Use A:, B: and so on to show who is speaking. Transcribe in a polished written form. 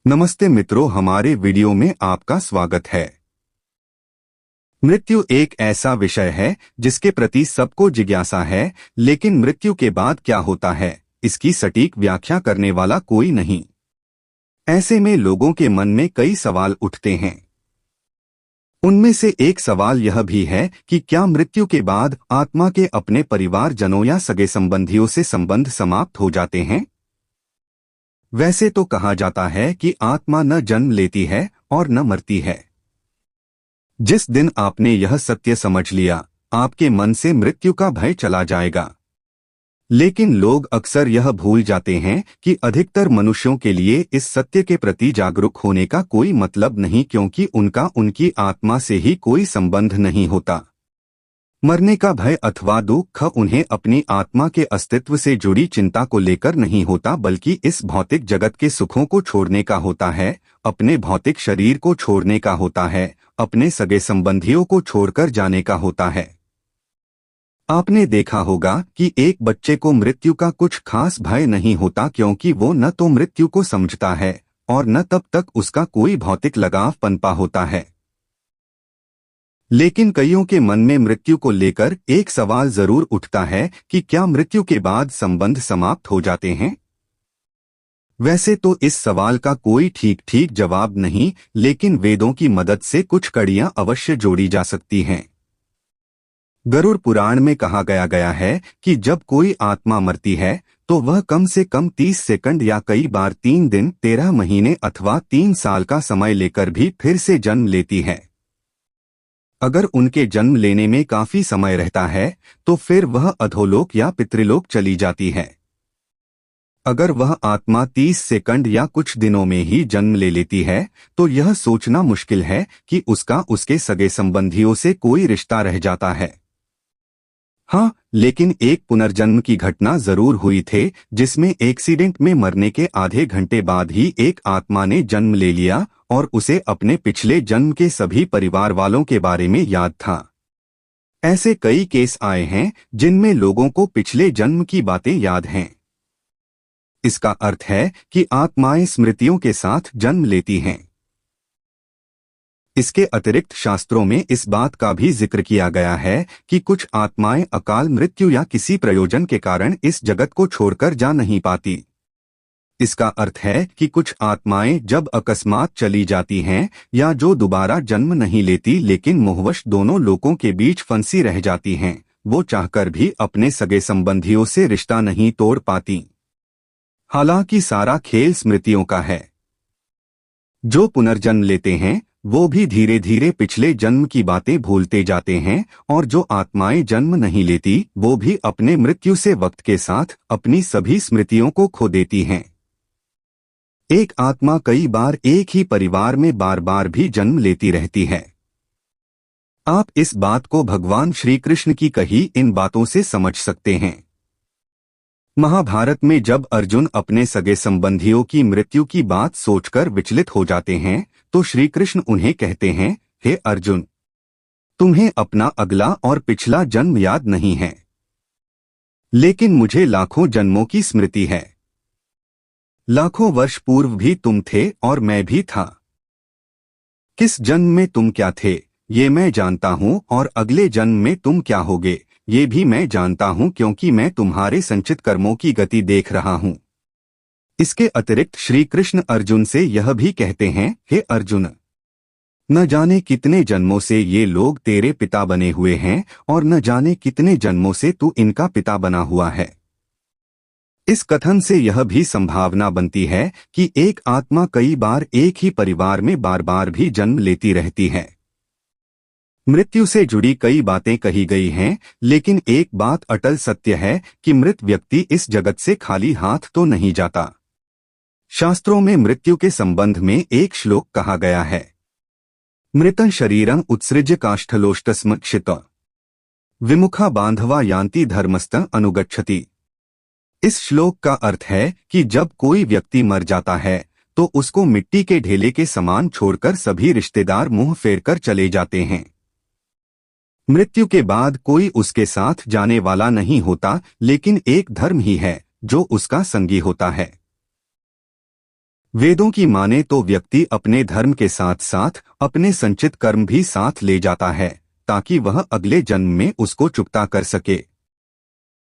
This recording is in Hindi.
A: नमस्ते मित्रों, हमारे वीडियो में आपका स्वागत है। मृत्यु एक ऐसा विषय है जिसके प्रति सबको जिज्ञासा है, लेकिन मृत्यु के बाद क्या होता है, इसकी सटीक व्याख्या करने वाला कोई नहीं। ऐसे में लोगों के मन में कई सवाल उठते हैं। उनमें से एक सवाल यह भी है कि क्या मृत्यु के बाद आत्मा के अपने परिवारजनों या सगे संबंधियों से संबंध समाप्त हो जाते हैं। वैसे तो कहा जाता है कि आत्मा न जन्म लेती है और न मरती है। जिस दिन आपने यह सत्य समझ लिया, आपके मन से मृत्यु का भय चला जाएगा। लेकिन लोग अक्सर यह भूल जाते हैं कि अधिकतर मनुष्यों के लिए इस सत्य के प्रति जागरूक होने का कोई मतलब नहीं, क्योंकि उनका उनकी आत्मा से ही कोई संबंध नहीं होता। मरने का भय अथवा दुख उन्हें अपनी आत्मा के अस्तित्व से जुड़ी चिंता को लेकर नहीं होता, बल्कि इस भौतिक जगत के सुखों को छोड़ने का होता है, अपने भौतिक शरीर को छोड़ने का होता है, अपने सगे संबंधियों को छोड़कर जाने का होता है। आपने देखा होगा कि एक बच्चे को मृत्यु का कुछ खास भय नहीं होता, क्योंकि वो न तो मृत्यु को समझता है और न तब तक उसका कोई भौतिक लगाव पनपा होता है। लेकिन कईयों के मन में मृत्यु को लेकर एक सवाल जरूर उठता है कि क्या मृत्यु के बाद संबंध समाप्त हो जाते हैं। वैसे तो इस सवाल का कोई ठीक जवाब नहीं, लेकिन वेदों की मदद से कुछ कड़ियां अवश्य जोड़ी जा सकती हैं। गरुड़ पुराण में कहा गया है कि जब कोई आत्मा मरती है तो वह कम से कम 30 सेकंड या कई बार 3 दिन, 13 महीने अथवा 3 साल का समय लेकर भी फिर से जन्म लेती है। अगर उनके जन्म लेने में काफी समय रहता है तो फिर वह अधोलोक या पितृलोक चली जाती है। अगर वह आत्मा 30 सेकंड या कुछ दिनों में ही जन्म ले लेती है तो यह सोचना मुश्किल है कि उसका उसके सगे संबंधियों से कोई रिश्ता रह जाता है। हाँ, लेकिन एक पुनर्जन्म की घटना जरूर हुई थी, जिसमें एक्सीडेंट में मरने के आधे घंटे बाद ही एक आत्मा ने जन्म ले लिया और उसे अपने पिछले जन्म के सभी परिवार वालों के बारे में याद था। ऐसे कई केस आए हैं जिनमें लोगों को पिछले जन्म की बातें याद हैं। इसका अर्थ है कि आत्माएं स्मृतियों के साथ जन्म लेती हैं। इसके अतिरिक्त शास्त्रों में इस बात का भी जिक्र किया गया है कि कुछ आत्माएं अकाल मृत्यु या किसी प्रयोजन के कारण इस जगत को छोड़कर जा नहीं पाती। इसका अर्थ है कि कुछ आत्माएं जब अकस्मात चली जाती हैं या जो दोबारा जन्म नहीं लेती लेकिन मोहवश दोनों लोकों के बीच फंसी रह जाती हैं, वो चाहकर भी अपने सगे संबंधियों से रिश्ता नहीं तोड़ पाती। हालांकि सारा खेल स्मृतियों का है। जो पुनर्जन्म लेते हैं वो भी धीरे धीरे पिछले जन्म की बातें भूलते जाते हैं, और जो आत्माएं जन्म नहीं लेती वो भी अपने मृत्यु से वक्त के साथ अपनी सभी स्मृतियों को खो देती हैं। एक आत्मा कई बार एक ही परिवार में बार बार भी जन्म लेती रहती है। आप इस बात को भगवान श्री कृष्ण की कही इन बातों से समझ सकते हैं। महाभारत में जब अर्जुन अपने सगे संबंधियों की मृत्यु की बात सोचकर विचलित हो जाते हैं तो श्री कृष्ण उन्हें कहते हैं, हे अर्जुन, तुम्हें अपना अगला और पिछला जन्म याद नहीं है, लेकिन मुझे लाखों जन्मों की स्मृति है। लाखों वर्ष पूर्व भी तुम थे और मैं भी था। किस जन्म में तुम क्या थे ये मैं जानता हूं, और अगले जन्म में तुम क्या होगे ये भी मैं जानता हूं, क्योंकि मैं तुम्हारे संचित कर्मों की गति देख रहा हूं। इसके अतिरिक्त श्री कृष्ण अर्जुन से यह भी कहते हैं, हे अर्जुन, न जाने कितने जन्मों से ये लोग तेरे पिता बने हुए हैं और न जाने कितने जन्मों से तू इनका पिता बना हुआ है। इस कथन से यह भी संभावना बनती है कि एक आत्मा कई बार एक ही परिवार में बार बार भी जन्म लेती रहती है। मृत्यु से जुड़ी कई बातें कही गई हैं, लेकिन एक बात अटल सत्य है कि मृत व्यक्ति इस जगत से खाली हाथ तो नहीं जाता। शास्त्रों में मृत्यु के संबंध में एक श्लोक कहा गया है, मृतं शरीरं उत्सृज्य काष्ठलोष्टस्म क्षित विमुखा बांधवा यान्ति धर्मस्त अनुगच्छति। इस श्लोक का अर्थ है कि जब कोई व्यक्ति मर जाता है तो उसको मिट्टी के ढेले के समान छोड़कर सभी रिश्तेदार मुंह फेरकर चले जाते हैं। मृत्यु के बाद कोई उसके साथ जाने वाला नहीं होता, लेकिन एक धर्म ही है जो उसका संगी होता है। वेदों की माने तो व्यक्ति अपने धर्म के साथ साथ अपने संचित कर्म भी साथ ले जाता है ताकि वह अगले जन्म में उसको चुकता कर सके।